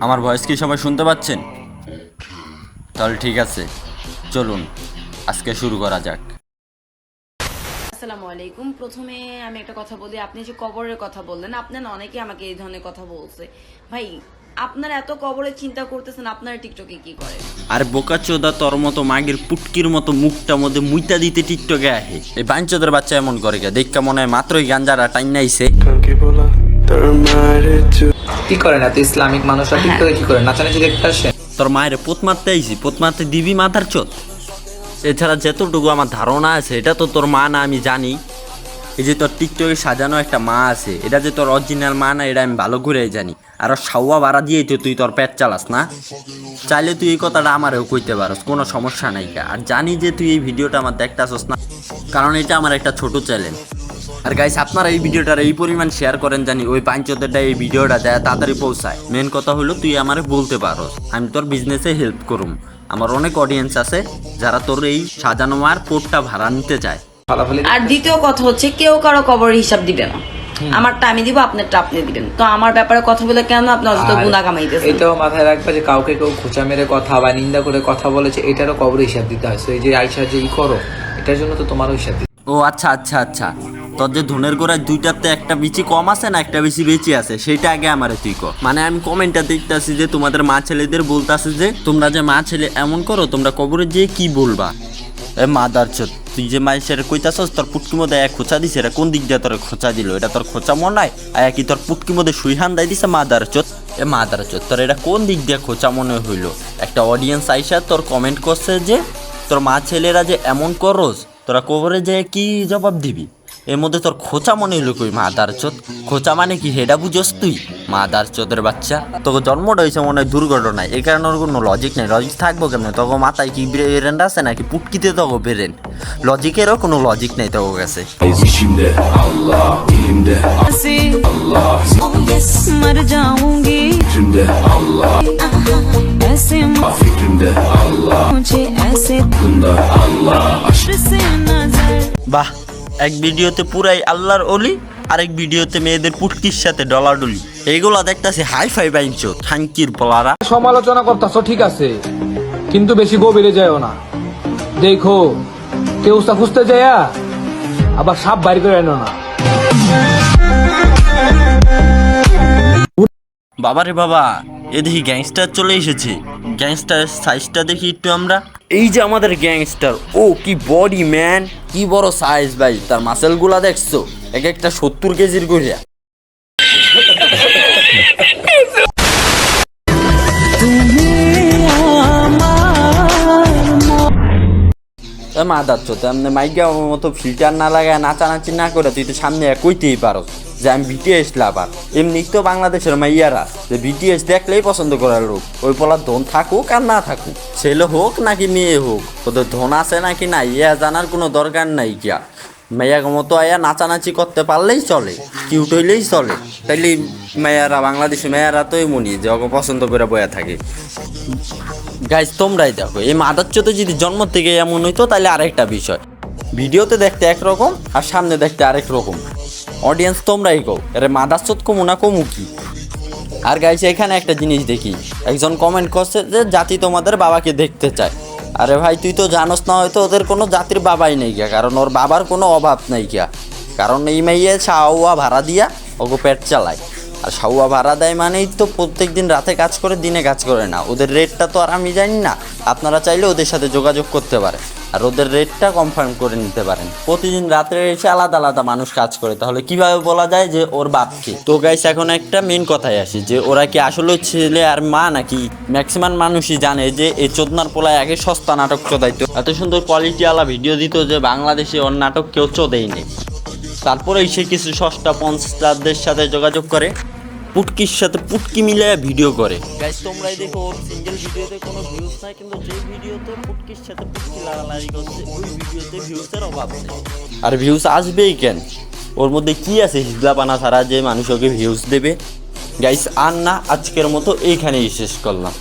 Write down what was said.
আমার ভয়েস কি সবাই শুনতে পাচ্ছেন? তাহলে ঠিক আছে, চলুন আজকে শুরু করা যাক। আসসালামু আলাইকুম। প্রথমে আমি একটা কথা বলি, আপনি যে কবরের কথা বললেন, আপনার অনেকে আমাকে এই ধরনের কথা বলছে। ভাই, আপনারা এত কবরের চিন্তা করতেছেন, আপনারা টিকটকে কি করেন? আর বোকাচোদা তোর মতো মাগের পুটকির মতো মুখটা মধ্যে মুইতা দিতে টিকটকে আহে। এই বাঞ্চোদের বাচ্চা এমন করে কে? দেখা মনে হয় মাত্রই গাঞ্জারা টাইন নাইছে। কি করেন এত ইসলামিক মানুষরা টিকটকে কি করেন? নাচানাচি দেখতে আসেন? তোর মায়ের পোত মারতে আইছি, পোত মারতে দিবি মাথার চোদ। এছাড়া যতটুকু আমার ধারণা আছে, এটা তো তোর মা না আমি জানি। এই যে তোর টিকটকে সাজানো একটা মা আছে, এটা যে তোর অরিজিনাল মা না এটা আমি ভালো করেই জানি। আর সাওয়া ভাড়া দিয়েই তো তুই তোর পেট চালাস না। চাইলে তুই এই কথাটা আমারও কইতে পারস, কোনো সমস্যা নাই। আর জানি যে তুই এই ভিডিওটা আমার দেখতাছস না, কারণ এটা আমার একটা ছোট চ্যানেল। আর গাইস, আপনারা এই ভিডিওটার এই পরিমাণ শেয়ার করেন জানি ওই পাঁচজনটা এই ভিডিওটা যায় তাড়াতাড়ি পৌঁছায়। মেন কথা হলো তুই আমারে বলতে পারস, আমি তোর বিজনেসে হেল্প করুম। আমার অনেক অডিয়েন্স আছে যারা তোর এই সাজানো মার কোটটা ভাড়া নিতে চায়। আর দ্বিতীয় কথা হচ্ছে, কেউ কারো কবরের হিসাব দিবে না। আমারটা আমি দিব, আপনারটা আপনি দিবেন। তো আমার ব্যাপারে কথা বলে কেন আপনি অযথা গুনাহ কামাইতেছেন? এটাও মাথায় রাখবে যে কাউকে কেউ খোঁচা মেরে কথা বা নিন্দা করে কথা বলেছে, এটারও কবরের হিসাব দিতে হয়। এই যে আইসা যে করো, এটার জন্য তো তোমারও হিসাব দিতে। ও আচ্ছা আচ্ছা আচ্ছা, তোর যে ধনের গোড়ায় দুইটাতে একটা বিচি কম আছে না একটা বেশি বেঁচে আছে, সেইটা আগে আমারে তুই কর। মানে আমি কমেন্টটা দেখতেছি যে তোমাদের মা ছেলেদের বলতেছে যে তোমরা যে মা ছেলে এমন করো, তোমরা কবরে যেয়ে কি বলবা? এ মাদার চোদ, তুই যে মাইসের কইতাছস তোর পুটকি মধ্যে এক খোঁচা দিছে, এটা কোন দিক দিয়ে তোর খোঁচা দিল? এটা তোর খোঁচা মনে হয় আর কি তোর পুটকি মধ্যে সুইহান দাই দিছে? মাদার চোদ, এ মাদার চোদ, তোর এটা কোন দিক দিয়ে খোঁচা মনে হইলো? একটা অডিয়েন্স আইসা তোর কমেন্ট করছে যে তোর মা ছেলেরা যে এমন করস, তোরা কবরে যেয়ে কি জবাব দিবি? এর মধ্যে তোর খোঁচা মনে হইলো কই? মাদার চোদ, খোঁচা মানে কি হেডা বুঝোস তুই? মাদার চোদের বাচ্চা, তোকে জন্মটা হয়েছে মনে হয় দুর্ঘটনায়, এই কারণে ওর কোনো লজিক নেই। লজিক থাকবো কেমনে? তোকে মাথায় কি ব্রেন আছে নাকি পুটকিতে তোকে ব্রেন? লজিকেরও কোনো লজিক নেই তোকে কাছে। İçimde Allah, dilimde Allah, मर जाऊंगी fikrimde Allah, ऐसे fikrimde Allah, मुझे ऐसे bunda Allah, से नजर বাহ, এক ভিডিওতে পুরাই আল্লাহর অলি, আরেক ভিডিওতে মেয়েদের পুটকির সাথে ডলাডলি। এইগুলা দেখতাছি হাই ফাই বাইনচো থাঙ্কির বলারা। সমালোচনা করতেছো ঠিক আছে, কিন্তু বেশি গভীরে যায়ও না। দেখো কেউ খুঁজতে যায় আবার সাপ বাইর করে আনো না। বাবারে বাবা, এ দেখি গ্যাংস্টার চলে এসেছে। গ্যাংস্টারের সাইজটা দেখি একটু আমরা। এই যে আমাদের গ্যাংস্টার, ও কি বডি ম্যান, কি বড় সাইজ ভাই। তার মাসেলগুলা দেখছো, এক একটা 70 কেজির কইরা। মাদার চোদ, এমনি মাইকা মতো ফিল্টার না লাগায় নাচানাচি না করে তুই তো সামনে কইতেই পারো যে আমি বিটিএস লাভার। এমনি তো বাংলাদেশের মাইয়ারা যে বিটিএস দেখলেই পছন্দ করার লোক। ওই পোলার ধন থাকুক আর না থাকুক, ছেলে হোক নাকি মেয়ে হোক, ওদের ধন আছে নাকি না ইয়া জানার কোনো দরকার নাই। গিয়া মেয়া মতো আয়া নাচানাচি করতে পারলেই চলে, কিউট হইলেই চলে। তাইলে মেয়ারা, বাংলাদেশি মেয়ারা তো এমনই যে ওকে পছন্দ করে বয়া থাকে। গাইজ তোমরাই দেখো, এই মাদাচ্চতে যদি জন্ম থেকে এমন হইতো তাহলে আরেকটা বিষয়। ভিডিওতে দেখতে একরকম আর সামনে দেখতে আরেক রকম। অডিয়েন্স তোমরাই কও, আরে মাদাচ্চত কমু না কমু কি? আর গাইজ এখানে একটা জিনিস দেখি, একজন কমেন্ট করছে যে জাতি তোমাদের বাবাকে দেখতে চায়। আরে ভাই, তুই তো জানোস না হয়তো ওদের কোনো জাতির বাবাই নেই গিয়া, কারণ ওর বাবার কোনো অভাব নেই গিয়া। কারণ এই মেয়ে শাওয়া ভাড়া দিয়া ওকে পেট চালায়। আর শাওয়া ভাড়া দেয় মানেই তো প্রত্যেক দিন রাতে কাজ করে, দিনে কাজ করে না। ওদের রেটটা তো আর আমি জানি না, আপনারা চাইলে ওদের সাথে যোগাযোগ করতে পারেন আর ওদের রেটটা কনফার্ম করে নিতে পারেন। প্রতিদিন রাতে এসে আলাদা আলাদা মানুষ কাজ করে, তাহলে কিভাবে বলা যায় যে ওর বাপকে? তো গাইস, এখন একটা মেন কথায় আসি যে ওরা কি আসলে ছেলে আর মা নাকি? ম্যাক্সিমাম মানুষই জানে যে এই চোদনার পোলায় আগে সস্তা নাটক চোদাইতো, এত সুন্দর কোয়ালিটিওয়ালা ভিডিও দিত যে বাংলাদেশে ওর নাটক কেউ চোদেই নেই। তারপরে সে কিছু সস্তা পঞ্চাশদের সাথে যোগাযোগ করে, পুটকির সাথে পুটকি মিলে ভিডিও করে। গাইস তোমরাই দেখো, ওর সিঙ্গেল ভিডিওতে কোনো ভিউজ নাই, কিন্তু যে ভিডিওতে পুটকির সাথে পুটকি লাগালাগি করছে ওই ভিডিওতে ভিউজের অভাব নেই। আর ভিউজ আসবেই কেন? ওর মধ্যে কি আছে হিজলাপানা ছাড়া যে মানুষ ওকে ভিউজ দেবে? গাইস আর না, আজকের মতো এইখানেই শেষ করলাম।